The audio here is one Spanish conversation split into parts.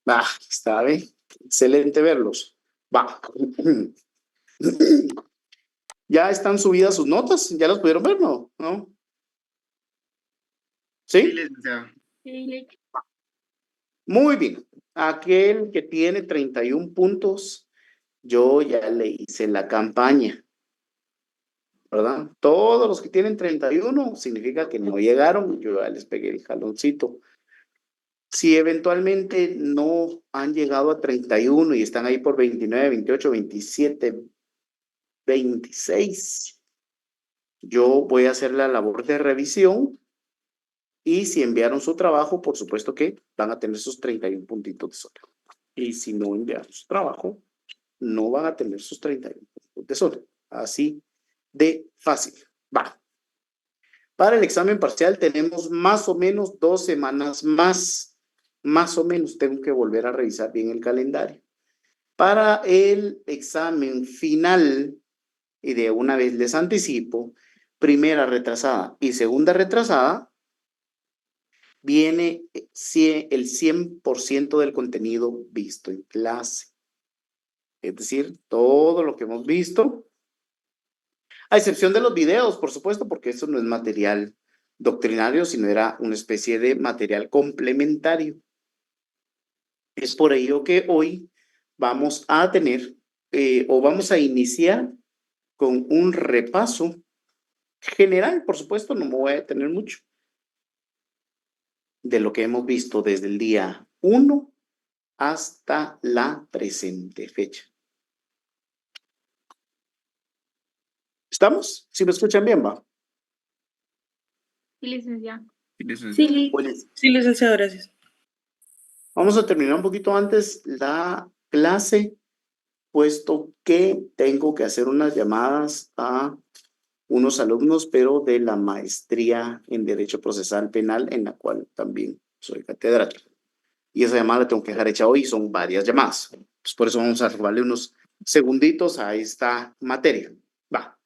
Va, está bien. Excelente verlos. Va. ¿Ya están subidas sus notas? ¿Ya las pudieron ver? No, ¿no? Sí, ¿Sí? licenciado. Muy bien. Aquel que tiene 31 puntos, yo ya le hice la campaña, ¿verdad? Todos los que tienen 31 significa que no llegaron, yo ya les pegué el jaloncito. Si eventualmente no han llegado a 31 y están ahí por 29, 28, 27, 26, yo voy a hacer la labor de revisión y si enviaron su trabajo, por supuesto que van a tener sus 31 puntitos de sol. Y si no enviaron su trabajo, no van a tener sus 31 puntos de sol. Así de fácil. Va. Para el examen parcial tenemos más o menos 2 semanas más. Más o menos tengo que volver a revisar bien el calendario. Para el examen final, y de una vez les anticipo, primera retrasada y segunda retrasada, viene el 100% del contenido visto en clase. Es decir, todo lo que hemos visto, a excepción de los videos, por supuesto, porque eso no es material doctrinario, sino era una especie de material complementario. Es por ello que hoy vamos a tener o vamos a iniciar con un repaso general, por supuesto, no me voy a detener mucho, de lo que hemos visto desde el día 1 hasta la presente fecha. ¿Estamos? ¿Sí me escuchan bien, va? Sí, licenciado. Sí, licenciado, gracias. Vamos a terminar un poquito antes la clase, puesto que tengo que hacer unas llamadas a unos alumnos, pero de la maestría en Derecho Procesal Penal, en la cual también soy catedrático. Y esa llamada la tengo que dejar hecha hoy, son varias llamadas. Pues por eso vamos a robarle unos segunditos a esta materia. Va.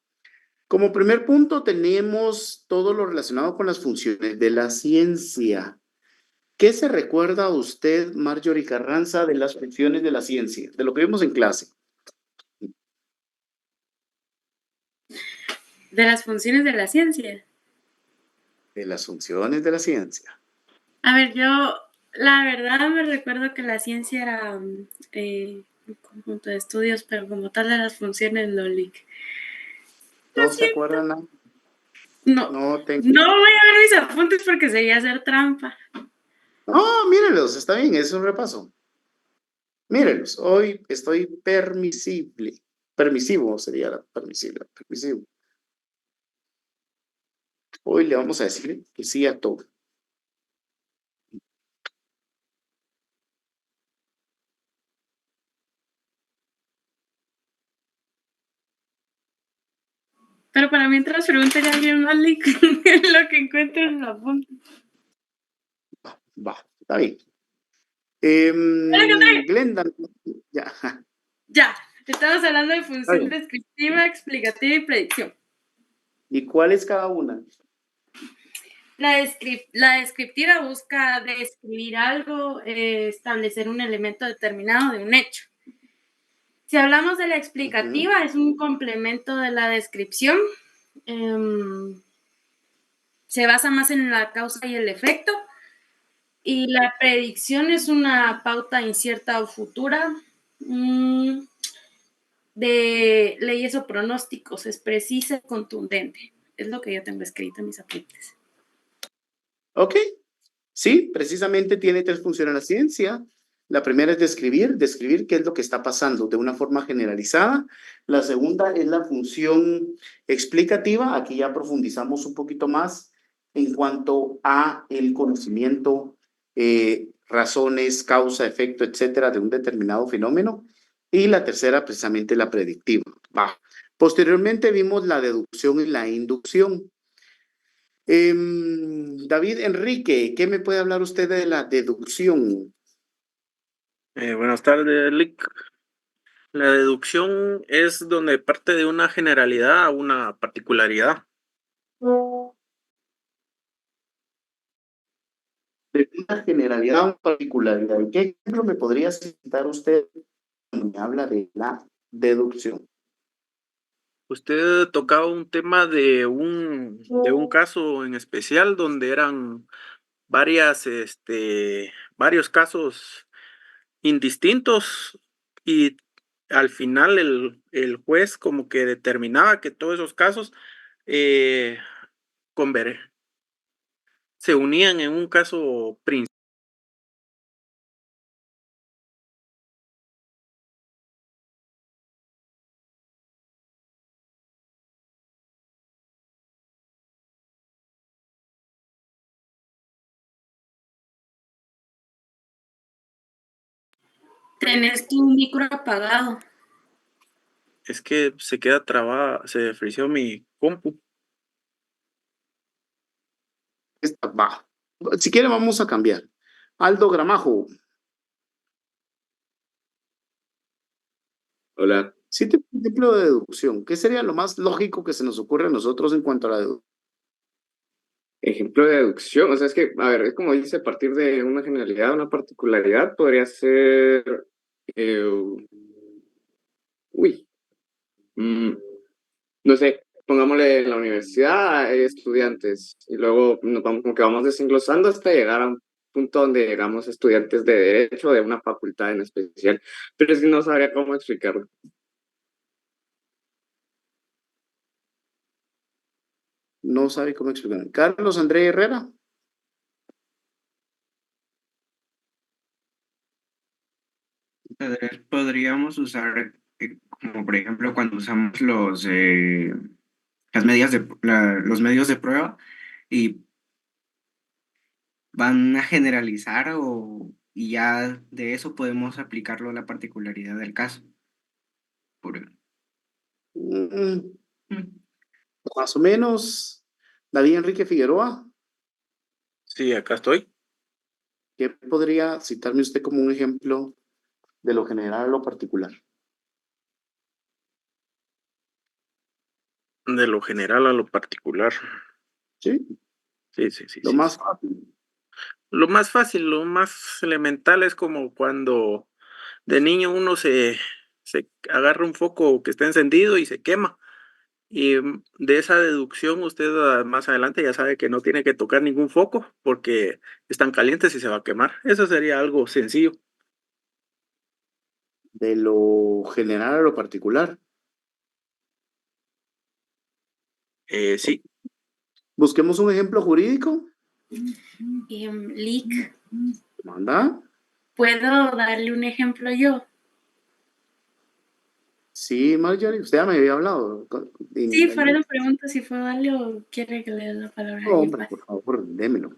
Como primer punto tenemos todo lo relacionado con las funciones de la ciencia. ¿Qué se recuerda a usted, Marjorie Carranza, de las funciones de la ciencia, de lo que vimos en clase? De las funciones de la ciencia. De las funciones de la ciencia. A ver, yo la verdad me recuerdo que la ciencia era un conjunto de estudios, pero como tal de las funciones no LIC. ¿No se acuerdan? No, No tengo. no voy a ver mis apuntes porque sería hacer trampa. No, mírenlos, está bien, es un repaso. Mírenlos, hoy estoy permisivo sería la permisible, permisivo. Hoy le vamos a decir que sí a todo. Pero para mientras pregúntale a alguien más LIC lo que encuentre en los apuntes. Va, está bien. Glenda, ya. Ya, estamos hablando de Está función bien. descriptiva, explicativa y predicción. ¿Y cuál es cada una? La descriptiva busca describir algo, establecer un elemento determinado de un hecho. Si hablamos de la explicativa, es un complemento de la descripción. Se basa más en la causa y el efecto. Y la predicción es una pauta incierta o futura de leyes o pronósticos. Es precisa y contundente. Es lo que yo tengo escrito en mis apuntes. Ok, sí, precisamente tiene 3 funciones la ciencia. La primera es describir qué es lo que está pasando de una forma generalizada. La segunda es la función explicativa. Aquí ya profundizamos un poquito más en cuanto a el conocimiento, razones, causa, efecto, etcétera, de un determinado fenómeno. Y la tercera, precisamente, la predictiva. Va. Posteriormente vimos la deducción y la inducción. David Enrique, ¿qué me puede hablar usted de la deducción? Buenas tardes, Lick. La deducción es donde parte de una generalidad a una particularidad. de una generalidad o particularidad. ¿Qué ejemplo me podría citar usted cuando me habla de la deducción? Usted tocaba un tema de un caso en especial donde eran varios casos indistintos y al final el juez como que determinaba que todos esos casos eh, se unían en un caso principal. Tenés tu micro apagado. Es que se queda trabada, se frició mi compu. Va. Si quiere, vamos a cambiar. Aldo Gramajo. Hola. Sí, ejemplo de deducción. ¿Qué sería lo más lógico que se nos ocurre a nosotros en cuanto a la deducción? Ejemplo de deducción, o sea, es que, a ver, es como dice, a partir de una generalidad, una particularidad, podría ser, eh, uy, mm, no sé, pongámosle en la universidad hay estudiantes y luego nos vamos, como que vamos desenglosando hasta llegar a un punto donde llegamos a estudiantes de derecho de una facultad en especial, pero es que no sabría cómo explicarlo. No sabe cómo explicar. Carlos André Herrera. Podríamos usar, como por ejemplo, cuando usamos los medios de prueba y van a generalizar y ya de eso podemos aplicarlo a la particularidad del caso. Por- Mm, Mm. Más o menos. David Enrique Figueroa. Sí, acá estoy. ¿Qué podría citarme usted como un ejemplo de lo general a lo particular? De lo general a lo particular. Sí, Sí, sí, sí, lo sí. más fácil. Lo más fácil, lo más elemental es como cuando de niño uno se agarra un foco que está encendido y se quema. Y de esa deducción usted más adelante ya sabe que no tiene que tocar ningún foco porque están calientes y se va a quemar. Eso sería algo sencillo. De lo general a lo particular. Sí, Busquemos un ejemplo jurídico. Lick, Manda. ¿puedo darle un ejemplo yo? Sí, Marjorie, usted ya me había hablado. Sí, para la pregunta si puedo darle o quiere que le dé la palabra a No, alguien hombre, más. por favor, démelo.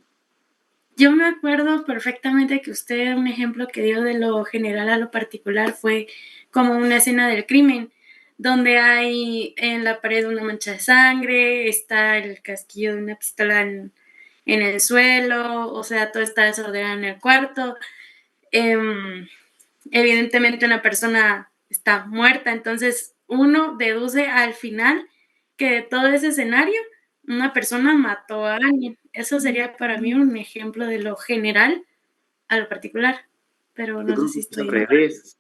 Yo me acuerdo perfectamente que usted, un ejemplo que dio de lo general a lo particular fue como una escena del crimen, donde hay en la pared una mancha de sangre, está el casquillo de una pistola en el suelo, o sea, todo está desordenado en el cuarto. Evidentemente una persona está muerta, entonces uno deduce al final que de todo ese escenario una persona mató a alguien. Eso sería para mí un ejemplo de lo general a lo particular, pero Yo no sé creo que si es al estoy... revés.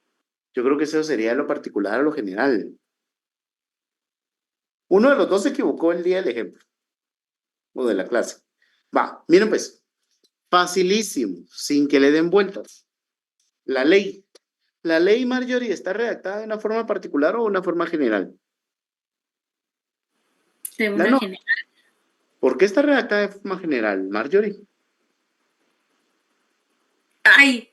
Yo creo que eso sería lo particular a lo general. Uno de los dos se equivocó el día del ejemplo o de la clase. Va, miren pues, facilísimo, sin que le den vueltas. La ley. La ley, Marjorie, ¿está redactada de una forma particular o de una forma general? De La una no. general. ¿Por qué está redactada de forma general, Marjorie? Ay,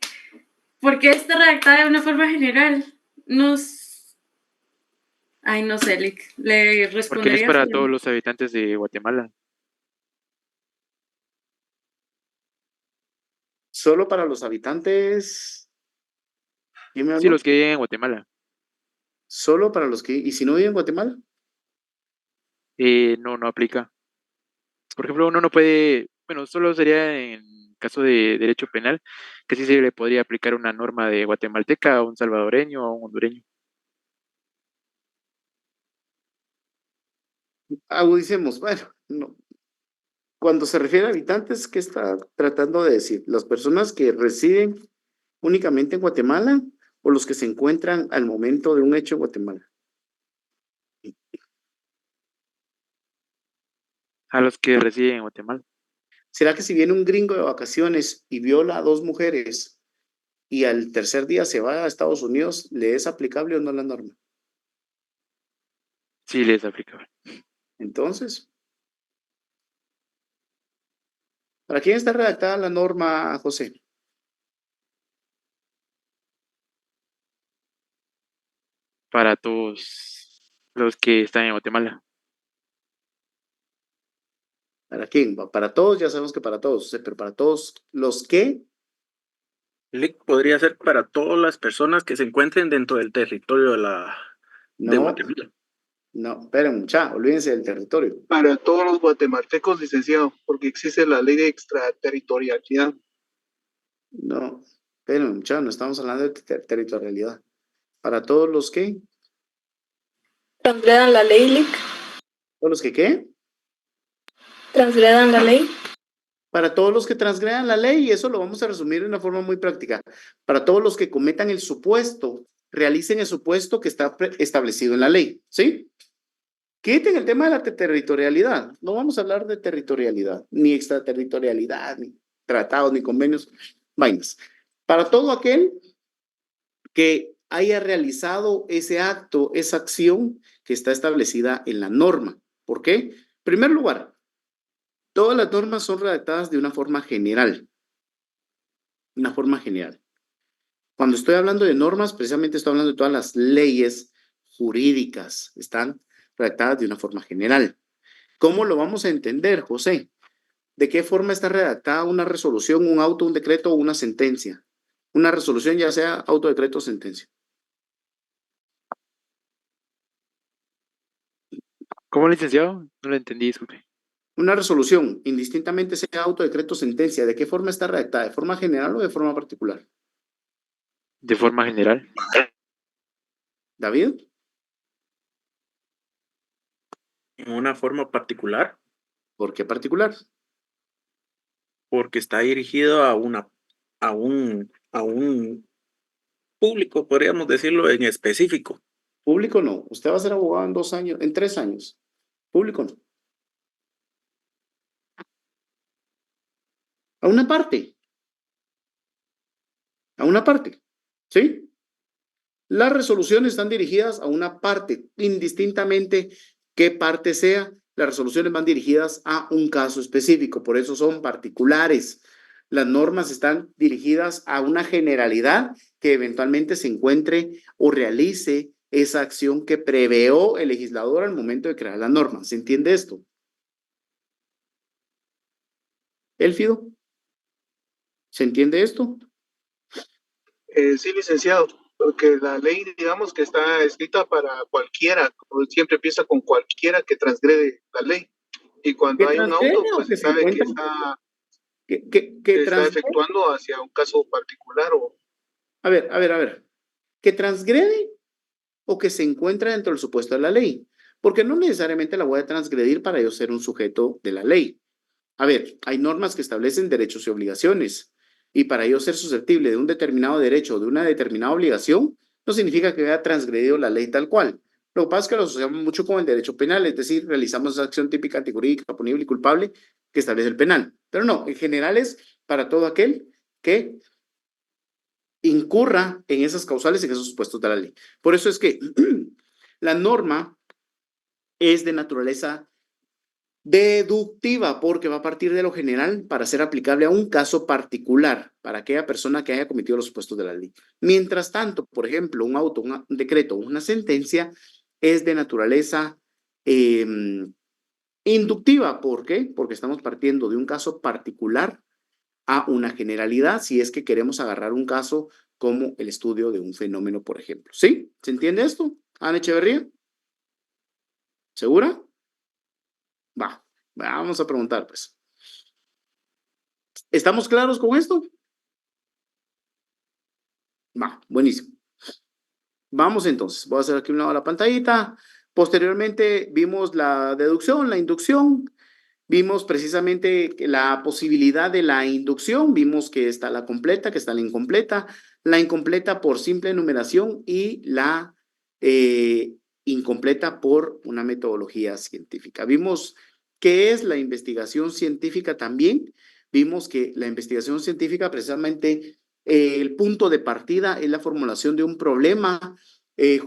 ¿por qué está redactada de una forma general? Ay, no sé, le Porque es respondería para sobre... todos los habitantes de Guatemala. Solo para los habitantes. ¿Quién me Sí, habló? los que viven en Guatemala. Solo para los que. ¿Y si no viven en Guatemala? No, no aplica. Por ejemplo, uno no puede, bueno, solo sería en caso de derecho penal, que sí se le podría aplicar una norma de guatemalteca a un salvadoreño o a un hondureño. Agudicemos. Bueno, no. Cuando se refiere a habitantes, ¿qué está tratando de decir? ¿Las personas que residen únicamente en Guatemala o los que se encuentran al momento de un hecho en Guatemala? A los que residen en Guatemala. ¿Será que si viene un gringo de vacaciones y viola a 2 mujeres y al tercer día se va a Estados Unidos, le es aplicable o no la norma? Sí, les es aplicable. Entonces, ¿para quién está redactada la norma, José? Para todos los que están en Guatemala. ¿Para quién? Para todos, ya sabemos que para todos, pero para todos los que LIC podría ser para todas las personas que se encuentren dentro del territorio de no, Guatemala. no, esperen, mucha, olvídense del territorio. Para todos los guatemaltecos, licenciado, porque existe la ley de extraterritorialidad. No, esperen, mucha, no estamos hablando de territorialidad. ¿Para todos los que? ¿Transgredan la ley, Lic? ¿Todos los que qué? ¿Transgredan la ley? Para todos los que transgredan la ley, y eso lo vamos a resumir de una forma muy práctica. Para todos los que cometan el supuesto, realicen el supuesto que está establecido en la ley, ¿sí? Quiten el tema de la territorialidad. No vamos a hablar de territorialidad, ni extraterritorialidad, ni tratados, ni convenios, vainas. Para todo aquel que haya realizado ese acto, esa acción que está establecida en la norma. ¿Por qué? En primer lugar, todas las normas son redactadas de una forma general. Una forma general. Cuando estoy hablando de normas, precisamente estoy hablando de todas las leyes jurídicas. Están redactadas de una forma general. ¿Cómo lo vamos a entender, José? ¿De qué forma está redactada una resolución, un auto, un decreto o una sentencia? Una resolución, ya sea auto, decreto o sentencia. ¿Cómo, licenciado? No lo entendí, disculpe. Una resolución, indistintamente sea auto, decreto o sentencia, ¿de qué forma está redactada? ¿De forma general o de forma particular? De forma general. ¿David? En una forma particular. ¿Por qué particular? Porque está dirigido a un público, podríamos decirlo en específico. Público no. Usted va a ser abogado en 2 años, en 3 años. Público no. A una parte. A una parte. ¿Sí? Las resoluciones están dirigidas a una parte, indistintamente qué parte sea. Las resoluciones van dirigidas a un caso específico, por eso son particulares. Las normas están dirigidas a una generalidad que eventualmente se encuentre o realice esa acción que preveó el legislador al momento de crear la norma. ¿Se entiende esto? Elfido, ¿se entiende esto? Sí, licenciado, porque la ley, digamos que está escrita para cualquiera, como siempre empieza con cualquiera que transgrede la ley. Y cuando hay un auto, pues se sabe que está efectuando hacia un caso particular. A ver. ¿Que transgrede o que se encuentra dentro del supuesto de la ley? Porque no necesariamente la voy a transgredir para yo ser un sujeto de la ley. A ver, hay normas que establecen derechos y obligaciones, y para yo ser susceptible de un determinado derecho o de una determinada obligación, no significa que haya transgredido la ley tal cual. Lo que pasa es que lo asociamos mucho con el derecho penal, es decir, realizamos esa acción típica, antijurídica, punible y culpable que establece el penal. Pero no, en general es para todo aquel que incurra en esas causales, en esos supuestos de la ley. Por eso es que la norma es de naturaleza deductiva, porque va a partir de lo general para ser aplicable a un caso particular, para aquella persona que haya cometido los supuestos de la ley. Mientras tanto, por ejemplo, un auto, un decreto, una sentencia es de naturaleza inductiva. ¿Por qué? Porque estamos partiendo de un caso particular a una generalidad, si es que queremos agarrar un caso como el estudio de un fenómeno, por ejemplo. ¿Sí? ¿Se entiende esto, Ana Echeverría? ¿Segura? Vamos a preguntar, pues. ¿Estamos claros con esto? Buenísimo. Vamos entonces. Voy a hacer aquí un lado de la pantallita. Posteriormente vimos la deducción, la inducción. Vimos precisamente la posibilidad de la inducción, vimos que está la completa, que está la incompleta por simple enumeración y la incompleta por una metodología científica. Vimos qué es la investigación científica también. Vimos que la investigación científica precisamente el punto de partida es la formulación de un problema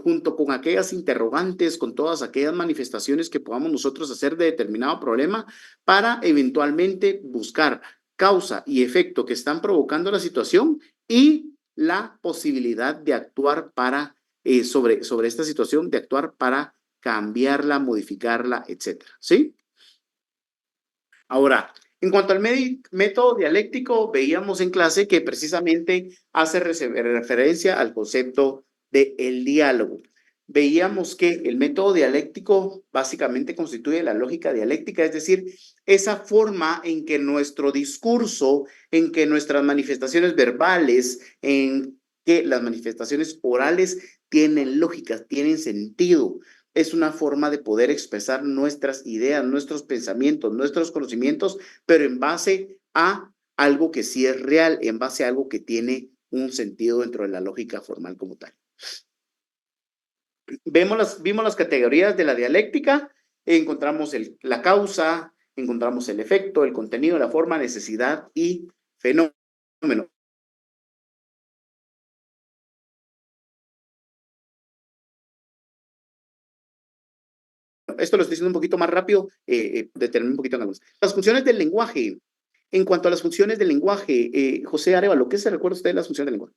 junto con aquellas interrogantes, con todas aquellas manifestaciones que podamos nosotros hacer de determinado problema para eventualmente buscar causa y efecto que están provocando la situación y la posibilidad de actuar para, sobre esta situación, de actuar para cambiarla, modificarla, etcétera, ¿sí? Ahora, en cuanto al método dialéctico, veíamos en clase que precisamente hace referencia al concepto del diálogo. Veíamos que el método dialéctico básicamente constituye la lógica dialéctica, es decir, esa forma en que nuestro discurso, en que nuestras manifestaciones verbales, en que las manifestaciones orales tienen lógica, tienen sentido. Es una forma de poder expresar nuestras ideas, nuestros pensamientos, nuestros conocimientos, pero en base a algo que sí es real, en base a algo que tiene un sentido dentro de la lógica formal como tal. Vimos las categorías de la dialéctica, encontramos la causa, encontramos el efecto, el contenido, la forma, necesidad y fenómeno. Esto lo estoy diciendo un poquito más rápido, detenerme un poquito en algunos. Las funciones del lenguaje. En cuanto a las funciones del lenguaje, José Arevalo, ¿qué se recuerda usted de las funciones del lenguaje?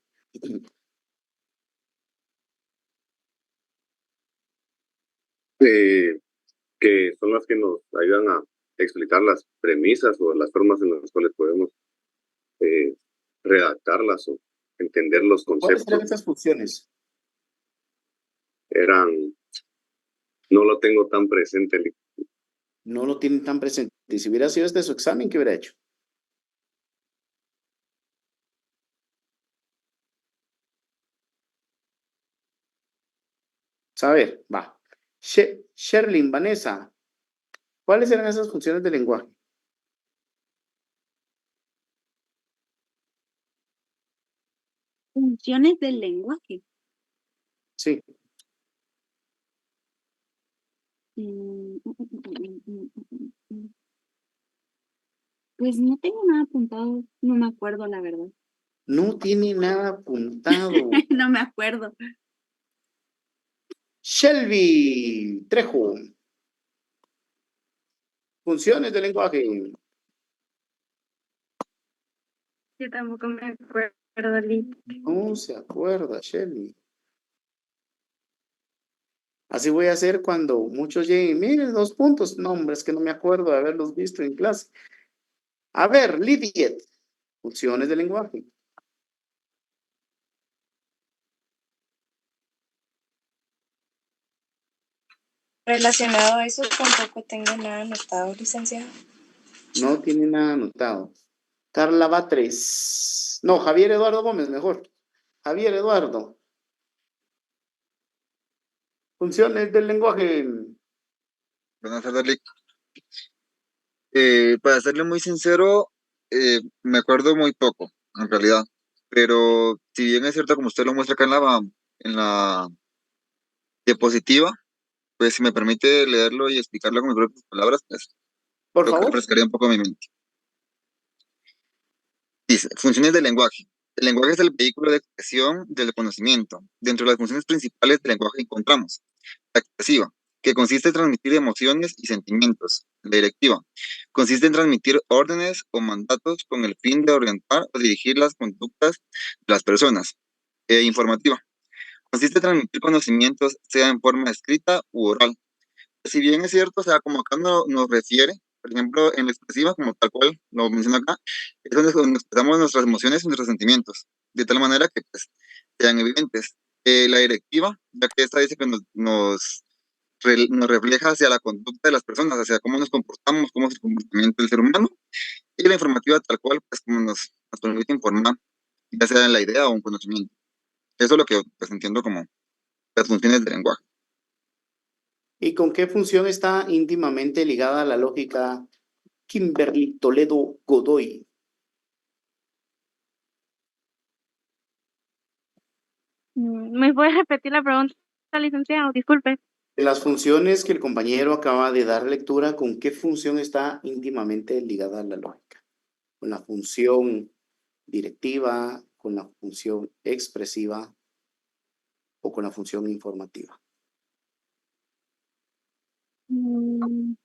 Que son las que nos ayudan a explicar las premisas o las formas en las cuales podemos redactarlas o entender los conceptos. ¿Cuáles eran esas funciones? No lo tengo tan presente. No lo tienen tan presente. Y si hubiera sido este su examen, ¿qué hubiera hecho? Saber, va. Sherlyn, Vanessa, ¿cuáles eran esas funciones del lenguaje? Funciones del lenguaje. Sí. Pues no tengo nada apuntado, no me acuerdo la verdad. No tiene nada apuntado. No me acuerdo. Shelby Trejo. Funciones del lenguaje. Yo tampoco me acuerdo, Lee. No se acuerda, Shelby. Así voy a hacer cuando muchos lleguen. Miren, 2 puntos. No, hombre, es que no me acuerdo de haberlos visto en clase. A ver, Lidiet. Funciones del lenguaje. Relacionado a eso, tampoco tengo nada anotado, licenciado. No tiene nada anotado. Carla Batres. No, Javier Eduardo Gómez, mejor. Javier Eduardo. Funciones del lenguaje. Buenas tardes, Lick. Para serle muy sincero, me acuerdo muy poco, en realidad. Pero si bien es cierto, como usted lo muestra acá en la diapositiva, pues si me permite leerlo y explicarlo con mis propias palabras, pues Por creo que favor. refrescaría un poco mi mente. Dice, funciones del lenguaje. El lenguaje es el vehículo de expresión del conocimiento. Dentro de las funciones principales del lenguaje encontramos la expresiva, que consiste en transmitir emociones y sentimientos. La directiva consiste en transmitir órdenes o mandatos con el fin de orientar o dirigir las conductas de las personas. Informativa consiste en transmitir conocimientos, sea en forma escrita u oral. Si bien es cierto, o sea, como acá nos refiere, por ejemplo, en la expresiva, como tal cual lo menciona acá, es donde expresamos nuestras emociones y nuestros sentimientos, de tal manera que pues, sean evidentes. La directiva, ya que esta dice que nos refleja hacia la conducta de las personas, hacia cómo nos comportamos, cómo es el comportamiento del ser humano, y la informativa tal cual, pues como nos permite informar, ya sea en la idea o un conocimiento. Eso es lo que pues, entiendo como las funciones del lenguaje. ¿Y con qué función está íntimamente ligada la lógica Kimberly Toledo Godoy. ¿Me puede repetir la pregunta, licenciado? Disculpe. De las funciones que el compañero acaba de dar lectura, ¿con qué función está íntimamente ligada a la lógica? ¿Con la función directiva, con la función expresiva o con la función informativa? Mm,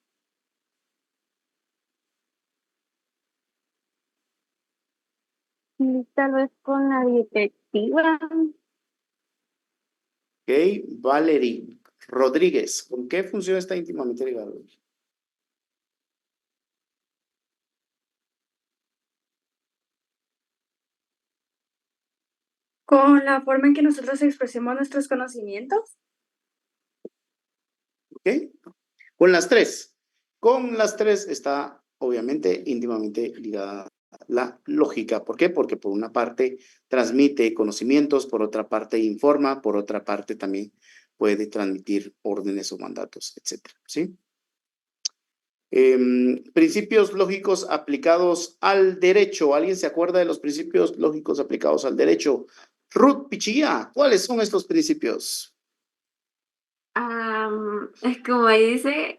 Tal vez con la directiva. Ok, Valerie Rodríguez, ¿con qué función está íntimamente ligada? Con la forma en que nosotros expresemos nuestros conocimientos. ¿Ok? Con las tres. Con las tres está obviamente íntimamente ligada la lógica. ¿Por qué? Porque por una parte transmite conocimientos, por otra parte informa, por otra parte también puede transmitir órdenes o mandatos, etcétera, ¿sí? Principios lógicos aplicados al derecho. ¿Alguien se acuerda de los principios lógicos aplicados al derecho? Ruth Pichilla, ¿cuáles son estos principios? Es como ahí dice,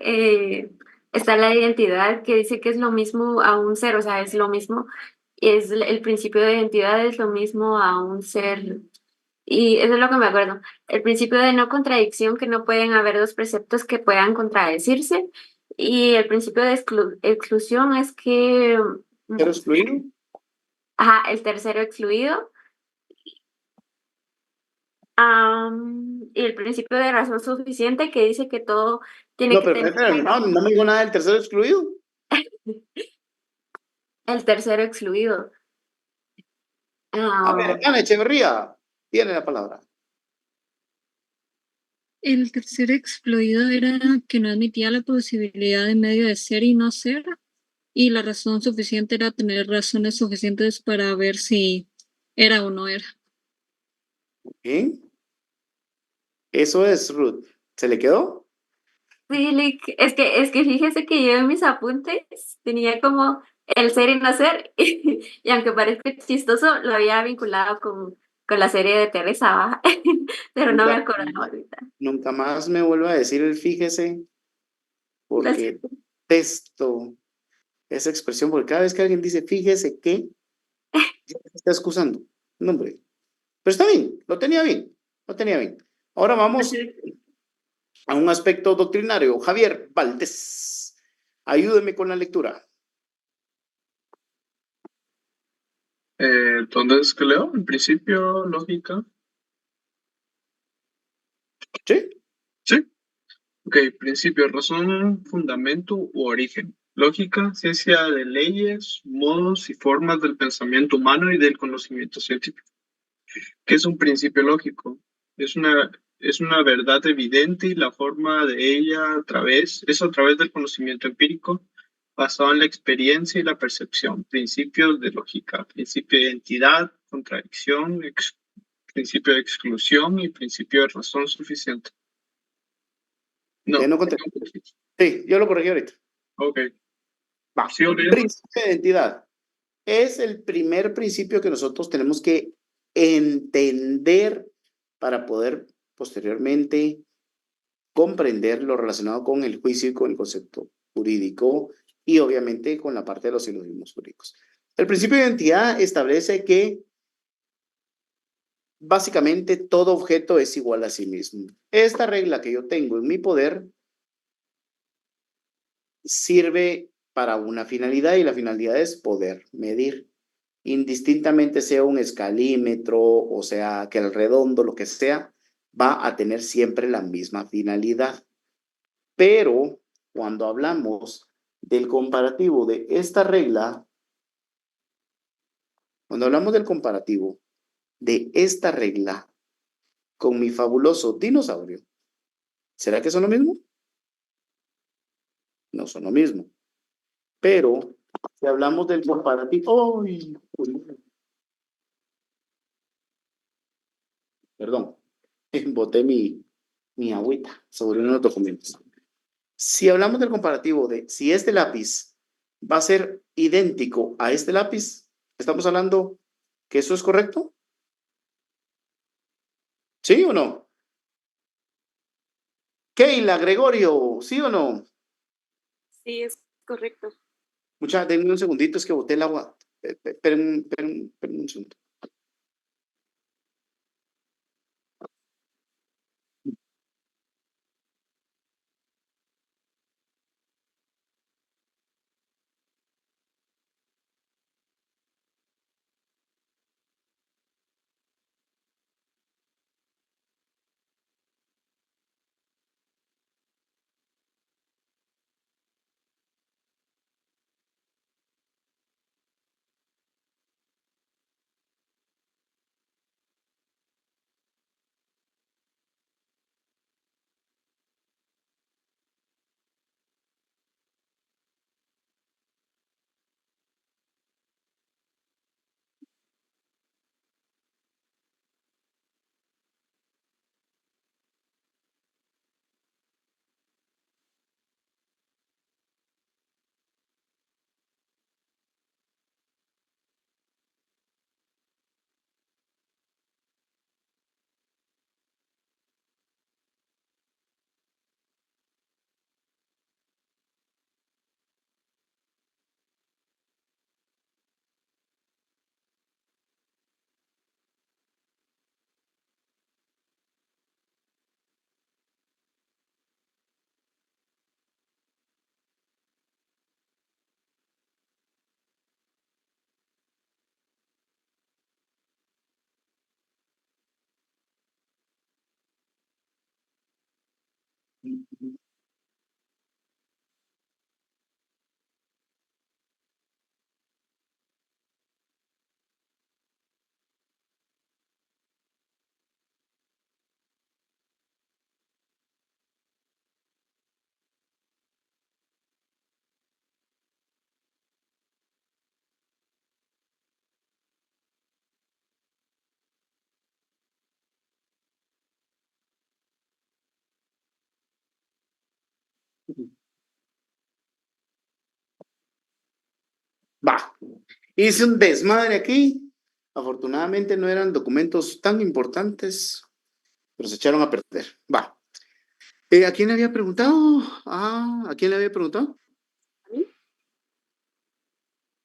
está la identidad que dice que es lo mismo a un ser, o sea, es lo mismo, es el principio de identidad es lo mismo a un ser, y eso es lo que me acuerdo. El principio de no contradicción, que no pueden haber dos preceptos que puedan contradecirse, y el principio de exclusión es que, ¿Pero excluido? ajá, el tercero excluido. Y el principio de razón suficiente que dice que todo tiene No, que pero tener no me dijo nada del tercero excluido. el tercero excluido. A ver, Ana Echeverría, tiene la palabra. El tercer excluido era que no admitía la posibilidad de medio de ser y no ser, y la razón suficiente era tener razones suficientes para ver si era o no era. ¿Eh? Eso es Ruth. ¿Se le quedó? Sí, es que fíjese que yo en mis apuntes tenía como el ser y no ser, y aunque parezca chistoso, lo había vinculado con la serie de Teresa, ¿va? Pero no me acordaba ahorita. Nunca más me vuelva a decir el fíjese, porque detesto esa expresión, porque cada vez que alguien dice fíjese que, ya se está excusando. No, hombre. Pero está bien, lo tenía bien, lo tenía bien. Ahora vamos a un aspecto doctrinario. Javier Valdés, ayúdeme con la lectura. Entonces, ¿qué leo? En principio, lógica. ¿Sí? Sí. Ok, principio, razón, fundamento u origen. Lógica, ciencia de leyes, modos y formas del pensamiento humano y del conocimiento científico. ¿Qué es un principio lógico? Es una verdad evidente y la forma de ella a través del conocimiento empírico basado en la experiencia y la percepción. Principios de lógica, principio de identidad, contradicción, principio de exclusión y principio de razón suficiente. No. Sí, yo lo corregí ahorita. Ok. Va. Principio de identidad. Es el primer principio que nosotros tenemos que entender para poder posteriormente comprender lo relacionado con el juicio y con el concepto jurídico y obviamente con la parte de los silogismos jurídicos. El principio de identidad establece que básicamente todo objeto es igual a sí mismo. Esta regla que yo tengo en mi poder sirve para una finalidad y la finalidad es poder medir. Indistintamente sea un escalímetro o sea que el redondo, lo que sea, va a tener siempre la misma finalidad. Pero cuando hablamos del comparativo de esta regla, cuando hablamos del comparativo de esta regla con mi fabuloso dinosaurio, ¿será que son lo mismo? No son lo mismo. Pero si hablamos del comparativo, perdón, boté mi agüita sobre unos documentos. Si hablamos del comparativo de si este lápiz va a ser idéntico a este lápiz. ¿Estamos hablando que eso es correcto? ¿Sí o no? Keila, Gregorio, ¿sí o no? Sí, es correcto. Denme un segundito, es que boté el agua. Esperen un segundo. Va. Hice un desmadre aquí. Afortunadamente no eran documentos tan importantes, pero se echaron a perder. Va. ¿A quién le había preguntado? ¿A quién le había preguntado? ¿A mí?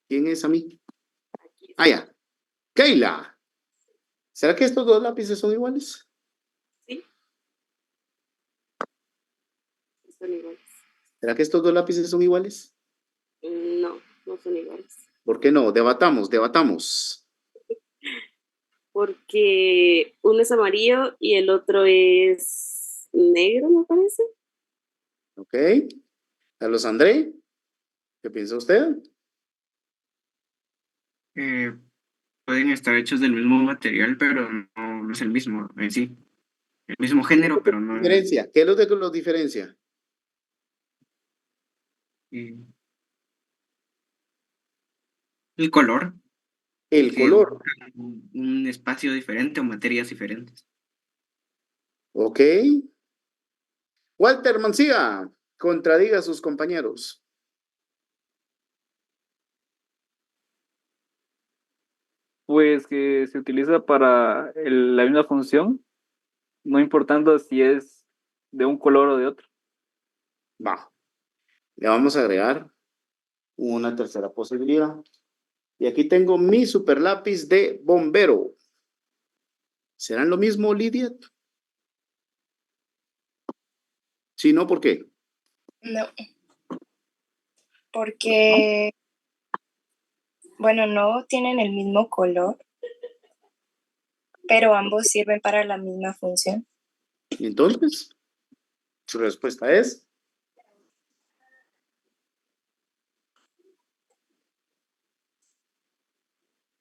¿Quién es a mí? Ya. Keila. ¿Será que estos dos lápices son iguales? Sí. Son iguales. ¿Será que estos dos lápices son iguales? No, no son iguales. ¿Por qué no? Debatamos. Porque uno es amarillo y el otro es negro, me parece. Ok. Carlos André, ¿qué piensa usted? Pueden estar hechos del mismo material, pero no es el mismo en sí. El mismo género, pero no. Diferencia. ¿Qué es lo que los diferencia? El color. El color. Un espacio diferente o materias diferentes. Ok. Walter Mancía, contradiga a sus compañeros. Pues que se utiliza para la misma función, no importando si es de un color o de otro. Va. Le vamos a agregar una tercera posibilidad. Y aquí tengo mi super lápiz de bombero. ¿Serán lo mismo, Lidia? Si no, ¿por qué? No. Porque, bueno, no tienen el mismo color, pero ambos sirven para la misma función. ¿Y entonces? Su respuesta es...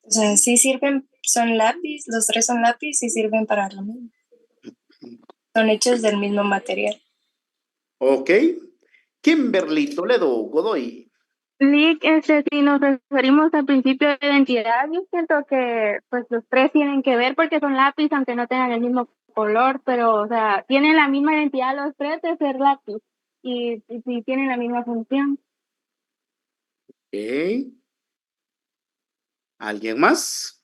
O sea, sí sirven, son lápiz, los tres son lápiz y sirven para lo mismo. Son hechos del mismo material. Ok. Kimberly Toledo Godoy. Lick, si nos referimos al principio de identidad, yo siento que pues los tres tienen que ver porque son lápiz, aunque no tengan el mismo color, pero o sea, tienen la misma identidad los tres de ser lápiz y tienen la misma función. ¿Alguien más?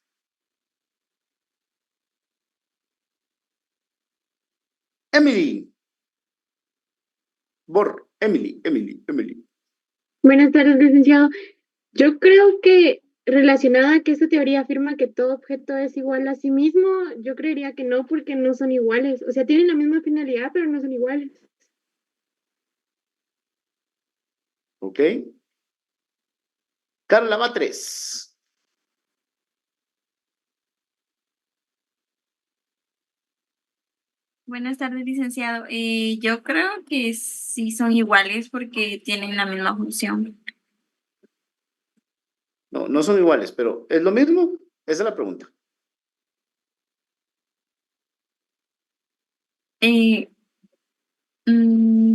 Emily. Emily. Buenas tardes, licenciado. Yo creo que relacionada a que esta teoría afirma que todo objeto es igual a sí mismo, yo creería que no, porque no son iguales. O sea, tienen la misma finalidad, pero no son iguales. Ok. Carla va 3. Buenas tardes, licenciado. Yo creo que sí son iguales porque tienen la misma función. No, no son iguales, pero ¿es lo mismo? Esa es la pregunta.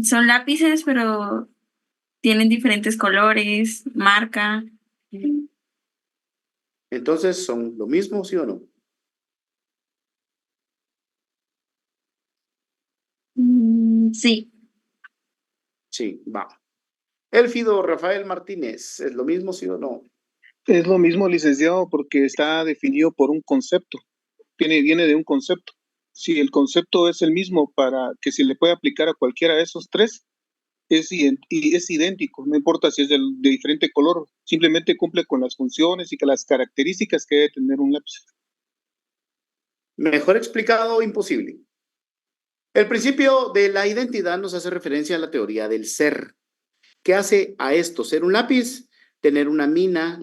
Son lápices, pero tienen diferentes colores, marca. Entonces, ¿son lo mismo, sí o no? Sí. Sí, va. Elfido Rafael Martínez, ¿es lo mismo, sí o no? Es lo mismo, licenciado, porque está definido por un concepto. Viene de un concepto. Si el concepto es el mismo para que se le pueda aplicar a cualquiera de esos tres, es idéntico, no importa si es de diferente color, simplemente cumple con las funciones y con las características que debe tener un lápiz. Mejor explicado, imposible. El principio de la identidad nos hace referencia a la teoría del ser. ¿Qué hace a esto? Ser un lápiz, tener una mina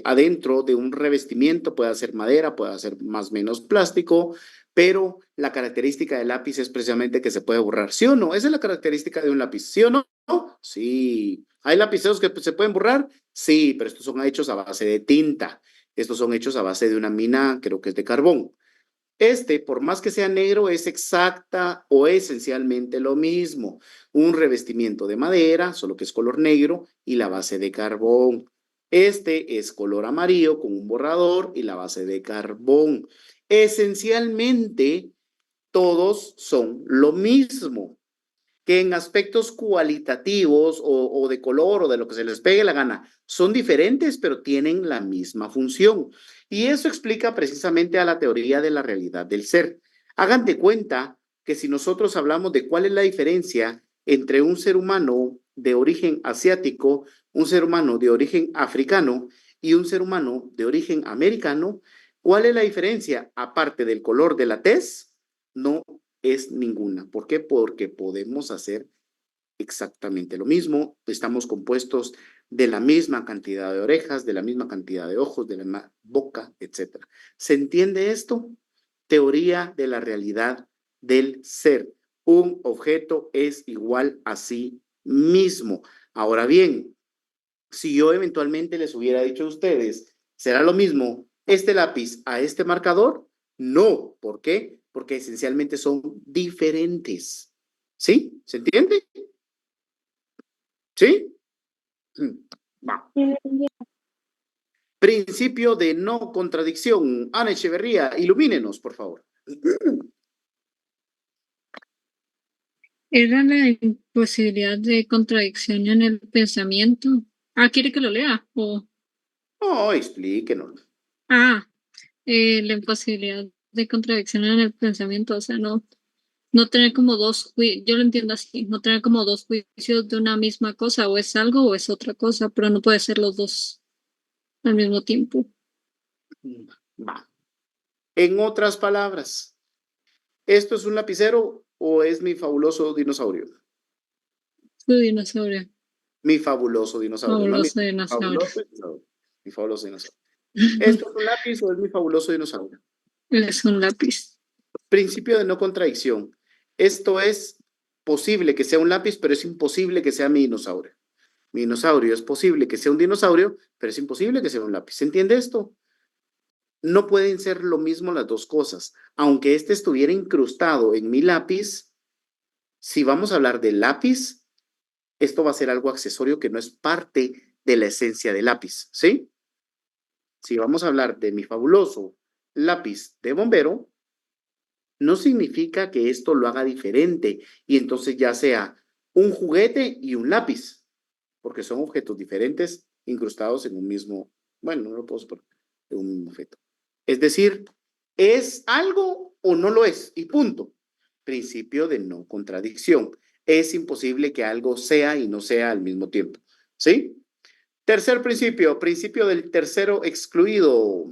adentro de un revestimiento, puede ser madera, puede ser más o menos plástico, pero la característica del lápiz es precisamente que se puede borrar. ¿Sí o no? Esa es la característica de un lápiz. ¿Sí o no? Sí. ¿Hay lapiceros que se pueden borrar? Sí, pero estos son hechos a base de tinta. Estos son hechos a base de una mina, creo que es de carbón. Por más que sea negro, es exacta o esencialmente lo mismo. Un revestimiento de madera, solo que es color negro, y la base de carbón. Este es color amarillo con un borrador y la base de carbón. Esencialmente, todos son lo mismo, que en aspectos cualitativos o de color o de lo que se les pegue la gana, son diferentes, pero tienen la misma función. Y eso explica precisamente a la teoría de la realidad del ser. Hagan de cuenta que si nosotros hablamos de cuál es la diferencia entre un ser humano de origen asiático, un ser humano de origen africano y un ser humano de origen americano, ¿cuál es la diferencia? Aparte del color de la tez, no es ninguna. ¿Por qué? Porque podemos hacer exactamente lo mismo. Estamos compuestos de la misma cantidad de orejas, de la misma cantidad de ojos, de la misma boca, etc. ¿Se entiende esto? Teoría de la realidad del ser. Un objeto es igual a sí mismo. Ahora bien, si yo eventualmente les hubiera dicho a ustedes, ¿será lo mismo este lápiz a este marcador? No. ¿Por qué? Porque esencialmente son diferentes. ¿Sí? ¿Se entiende? ¿Sí? Va. Principio de no contradicción. Ana Echeverría, ilumínenos, por favor. Era la imposibilidad de contradicción en el pensamiento. ¿Quiere que lo lea? No, explíquenos. La imposibilidad de contradicción en el pensamiento, o sea, no tener como dos juicios, yo lo entiendo así, no tener como dos juicios de una misma cosa, o es algo o es otra cosa, pero no puede ser los dos al mismo tiempo. Va. En otras palabras, ¿esto es un lapicero o es mi fabuloso dinosaurio? Su dinosaurio. Mi fabuloso dinosaurio. Fabuloso dinosaurio. Mi fabuloso dinosaurio. ¿Esto es un lápiz o es mi fabuloso dinosaurio? Es un lápiz. Principio de no contradicción. Esto es posible que sea un lápiz, pero es imposible que sea mi dinosaurio. Mi dinosaurio es posible que sea un dinosaurio, pero es imposible que sea un lápiz. ¿Se entiende esto? No pueden ser lo mismo las dos cosas. Aunque este estuviera incrustado en mi lápiz, si vamos a hablar de lápiz, esto va a ser algo accesorio que no es parte de la esencia del lápiz, ¿sí? Si vamos a hablar de mi fabuloso lápiz de bombero, no significa que esto lo haga diferente y entonces ya sea un juguete y un lápiz, porque son objetos diferentes incrustados en un mismo, bueno, no lo puedo suponer, en un mismo objeto. Es decir, ¿es algo o no lo es? Y punto. Principio de no contradicción. Es imposible que algo sea y no sea al mismo tiempo. ¿Sí? Tercer principio, principio del tercero excluido.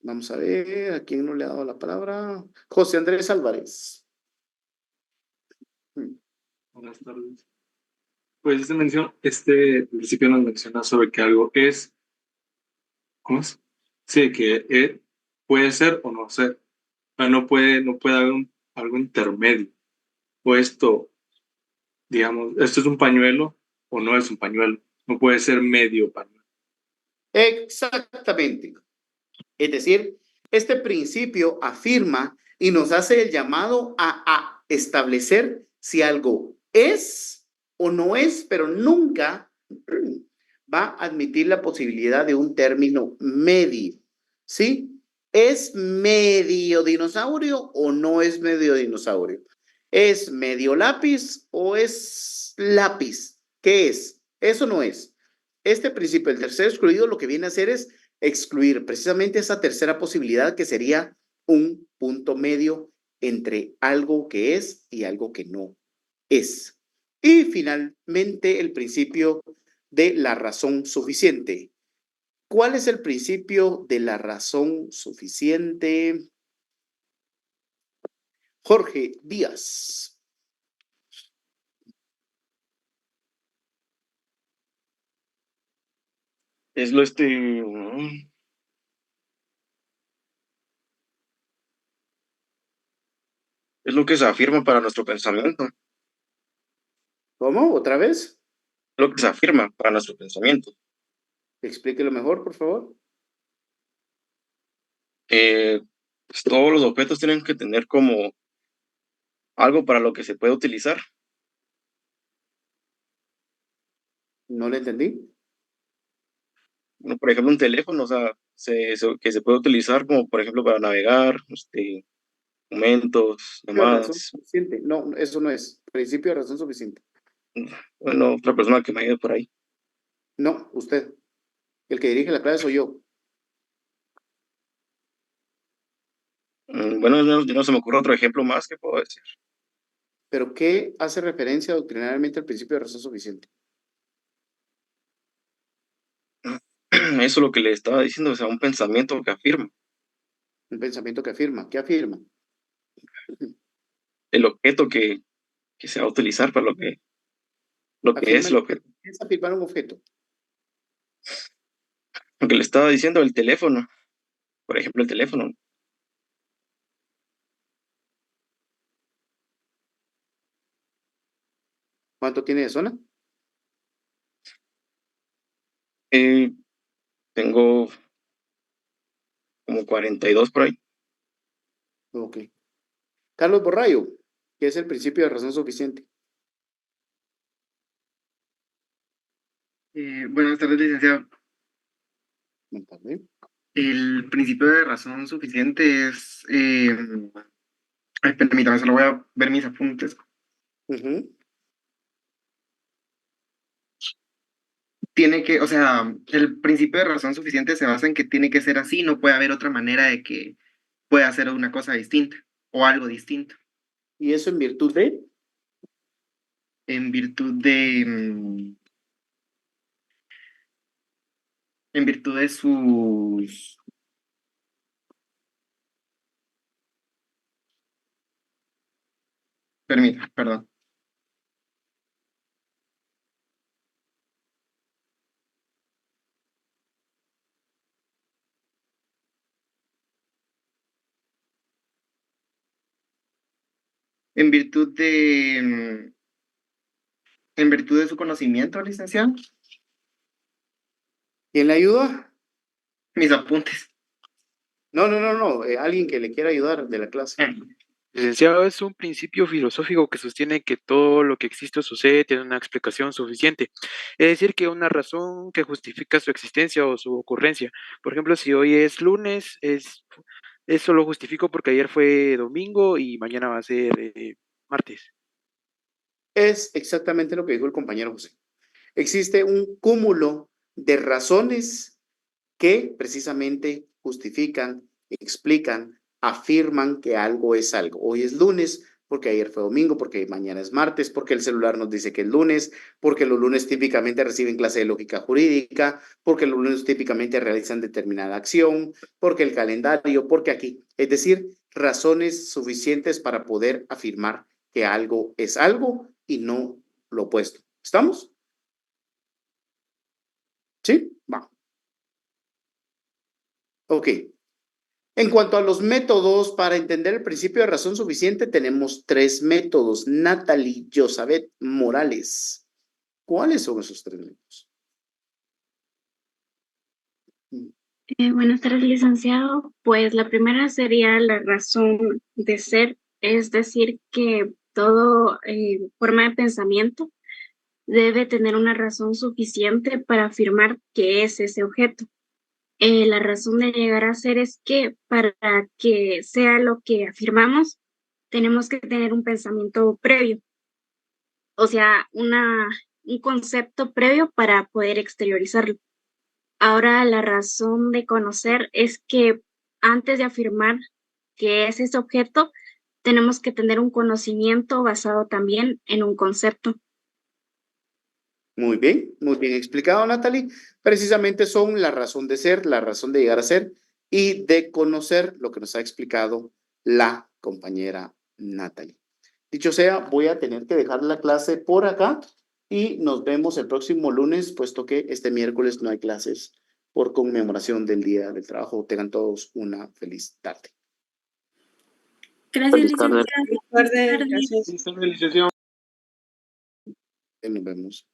Vamos a ver, ¿a quién no le ha dado la palabra? José Andrés Álvarez. Buenas tardes. Pues este principio nos menciona sobre que algo es, ¿cómo es? Sí, que puede ser o no ser. No puede haber algo intermedio. O esto, digamos, esto es un pañuelo o no es un pañuelo. No puede ser medio pañuelo. Exactamente. Es decir, este principio afirma y nos hace el llamado a establecer si algo es o no es, pero nunca va a admitir la posibilidad de un término medio. ¿Sí? ¿Es medio dinosaurio o no es medio dinosaurio? ¿Es medio lápiz o es lápiz? ¿Qué es? Eso no es. Este principio, el tercer excluido, lo que viene a hacer es excluir precisamente esa tercera posibilidad que sería un punto medio entre algo que es y algo que no es. Y finalmente el principio de la razón suficiente. ¿Cuál es el principio de la razón suficiente? Jorge Díaz. Es es lo que se afirma para nuestro pensamiento. ¿Cómo? ¿Otra vez? Lo que se afirma para nuestro pensamiento. Explíquelo mejor, por favor. Pues todos los objetos tienen que tener como algo para lo que se puede utilizar. No le entendí. Bueno, por ejemplo, un teléfono, o sea, que se puede utilizar como, por ejemplo, para navegar, documentos, Razón llamadas. suficiente. No, eso no es. Principio de razón suficiente. Bueno, otra persona que me ayude por ahí. No, usted. El que dirige la clase soy yo. Bueno, no se me ocurre otro ejemplo más que puedo decir. ¿Pero qué hace referencia doctrinariamente al principio de razón suficiente? Eso es lo que le estaba diciendo, o sea, un pensamiento que afirma. Un pensamiento que afirma. ¿Qué afirma? El objeto que se va a utilizar para lo que es el objeto. ¿Qué es afirmar un objeto? Lo que le estaba diciendo, el teléfono. Por ejemplo, el teléfono. ¿Cuánto tiene de zona? Tengo como 42 por ahí. Ok. Carlos Borrayo, ¿qué es el principio de razón suficiente? Buenas tardes, licenciado. Buenas tardes. El principio de razón suficiente es... permítame, solo voy a ver mis apuntes. Tiene que, o sea, el principio de razón suficiente se basa en que tiene que ser así, no puede haber otra manera de que pueda hacer una cosa distinta o algo distinto. ¿Y eso en virtud de? En virtud de... en virtud de sus... Permítame, perdón. En virtud de... en virtud de su conocimiento, licenciado. ¿Quién le ayuda? Mis apuntes. No. Alguien que le quiera ayudar de la clase. Licenciado, es un principio filosófico que sostiene que todo lo que existe o sucede tiene una explicación suficiente. Es decir, que una razón que justifica su existencia o su ocurrencia. Por ejemplo, si hoy es lunes, eso lo justifico porque ayer fue domingo y mañana va a ser martes. Es exactamente lo que dijo el compañero José. Existe un cúmulo de razones que precisamente justifican, explican, afirman que algo es algo. Hoy es lunes, porque ayer fue domingo, porque mañana es martes, porque el celular nos dice que es lunes, porque los lunes típicamente reciben clase de lógica jurídica, porque los lunes típicamente realizan determinada acción, porque el calendario, porque aquí. Es decir, razones suficientes para poder afirmar que algo es algo y no lo opuesto. ¿Estamos? ¿Sí? Va. Ok. En cuanto a los métodos, para entender el principio de razón suficiente, tenemos 3 métodos. Natalie Josabet Morales. ¿Cuáles son esos 3 métodos? Buenas tardes, licenciado. Pues la primera sería la razón de ser, es decir, que todo forma de pensamiento debe tener una razón suficiente para afirmar que es ese objeto. La razón de llegar a ser es que para que sea lo que afirmamos, tenemos que tener un pensamiento previo, o sea, un concepto previo para poder exteriorizarlo. Ahora, la razón de conocer es que antes de afirmar que es ese objeto, tenemos que tener un conocimiento basado también en un concepto. Muy bien explicado, Natalie. Precisamente son la razón de ser, la razón de llegar a ser y de conocer, lo que nos ha explicado la compañera Natalie. Dicho sea, voy a tener que dejar la clase por acá y nos vemos el próximo lunes, puesto que este miércoles no hay clases por conmemoración del Día del Trabajo. Tengan todos una feliz tarde. Gracias, Feliz tarde. licenciada. Gracias. Nos vemos.